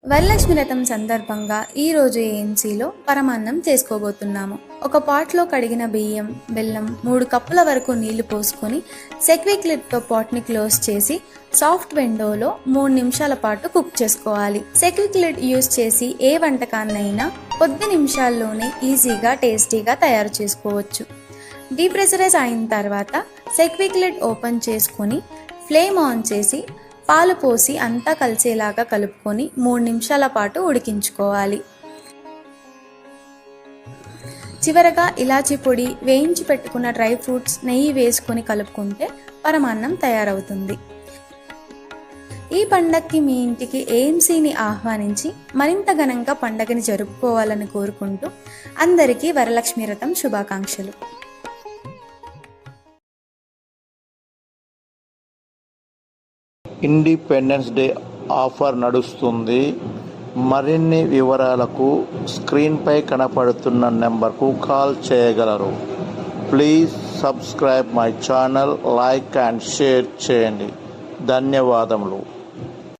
వరలక్ష్మి వ్రతం సందర్భంగా ఈరోజు ఏఎంసీలో పరమాన్నం చేసుకోబోతున్నాము. ఒక పాట్లో కడిగిన బియ్యం, బెల్లం, 3 కప్పుల వరకు నీళ్లు పోసుకొని సెక్విక్ లిడ్తో పాట్ని క్లోజ్ చేసి సాఫ్ట్ విండోలో 3 నిమిషాల పాటు కుక్ చేసుకోవాలి. సెక్విక్ లిడ్ యూజ్ చేసి ఏ వంటకాన్నైనా కొద్ది నిమిషాల్లోనే ఈజీగా టేస్టీగా తయారు చేసుకోవచ్చు. డీప్రెషరైజ్ అయిన తర్వాత సెక్విక్ లిడ్ ఓపెన్ చేసుకొని ఫ్లేమ్ ఆన్ చేసి పాలు పోసి అంతా కలిసేలాగా కలుపుకొని 3 నిమిషాల పాటు ఉడికించుకోవాలి. చివరగా ఇలాచీ పొడి, వేయించి పెట్టుకున్న డ్రై ఫ్రూట్స్, నెయ్యి వేసుకొని కలుపుకుంటే పరమాన్నం తయారవుతుంది. ఈ పండగకి మీ ఇంటికి ఏఎంసీని ఆహ్వానించి మరింత ఘనంగా పండగని జరుపుకోవాలని కోరుకుంటూ అందరికీ వరలక్ష్మి వ్రతం శుభాకాంక్షలు. ఇండిపెండెన్స్ డే ఆఫర్ నడుస్తుంది. మరిన్ని వివరాలకు స్క్రీన్పై కనపడుతున్న నెంబర్కు కాల్ చేయగలరు. Please subscribe my channel, like and share చేయండి. ధన్యవాదములు.